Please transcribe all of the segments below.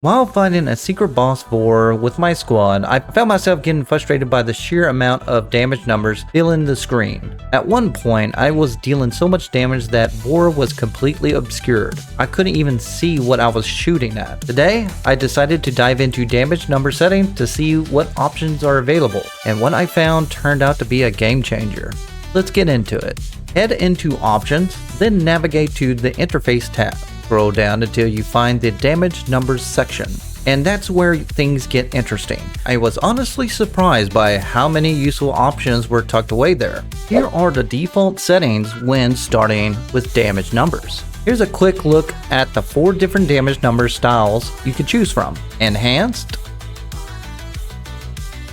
While fighting a secret boss Vor with my squad, I found myself getting frustrated by the sheer amount of damage numbers filling the screen. At one point, I was dealing so much damage that Vor was completely obscured. I couldn't even see what I was shooting at. Today, I decided to dive into damage number settings to see what options are available, and what I found turned out to be a game changer. Let's get into it. Head into Options, then navigate to the Interface tab. Scroll down until you find the damage numbers section. And that's where things get interesting. I was honestly surprised by how many useful options were tucked away there. Here are the default settings when starting with damage numbers. Here's a quick look at the 4 different damage number styles you can choose from: Enhanced,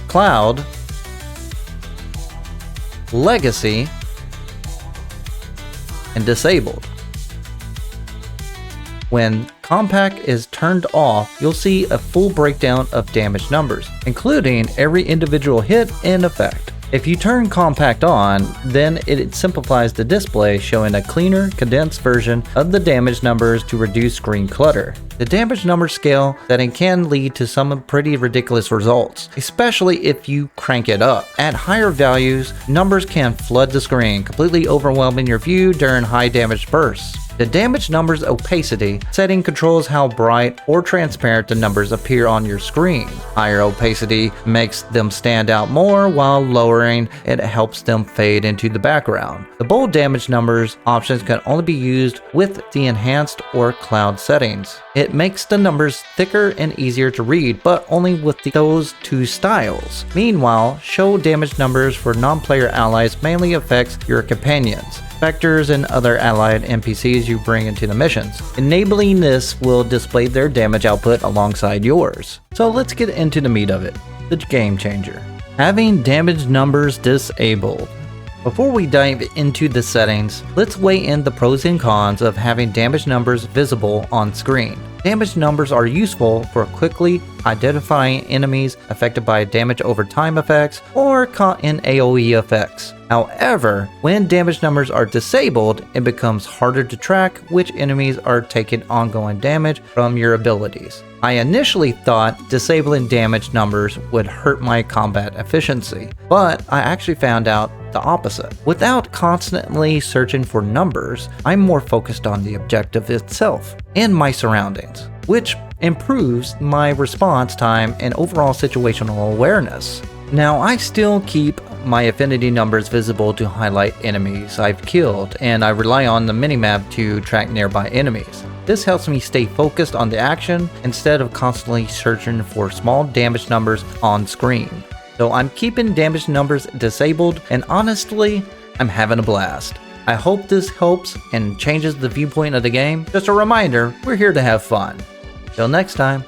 Cloud, Legacy, and Disabled. When Compact is turned off, you'll see a full breakdown of damage numbers, including every individual hit and effect. If you turn Compact on, then it simplifies the display, showing a cleaner, condensed version of the damage numbers to reduce screen clutter. The damage number scale setting can lead to some pretty ridiculous results, especially if you crank it up. At higher values, numbers can flood the screen, completely overwhelming your view during high damage bursts. The damage numbers opacity setting controls how bright or transparent the numbers appear on your screen. Higher opacity makes them stand out more, while lowering it helps them fade into the background. The bold damage numbers options can only be used with the enhanced or cloud settings. It makes the numbers thicker and easier to read, but only with those 2 styles. Meanwhile, show damage numbers for non-player allies mainly affects your companions, vectors, and other allied NPCs you bring into the missions. Enabling this will display their damage output alongside yours. So let's get into the meat of it, the game changer. Having damage numbers disabled. Before we dive into the settings, let's weigh in the pros and cons of having damage numbers visible on screen. Damage numbers are useful for quickly identifying enemies affected by damage over time effects or caught in AoE effects. However, when damage numbers are disabled, it becomes harder to track which enemies are taking ongoing damage from your abilities. I initially thought disabling damage numbers would hurt my combat efficiency, but I actually found out the opposite. Without constantly searching for numbers, I'm more focused on the objective itself and my surroundings, which improves my response time and overall situational awareness. Now, I still keep my affinity numbers visible to highlight enemies I've killed, and I rely on the minimap to track nearby enemies. This helps me stay focused on the action instead of constantly searching for small damage numbers on screen. So I'm keeping damage numbers disabled, and honestly, I'm having a blast. I hope this helps and changes the viewpoint of the game. Just a reminder, we're here to have fun. Till next time.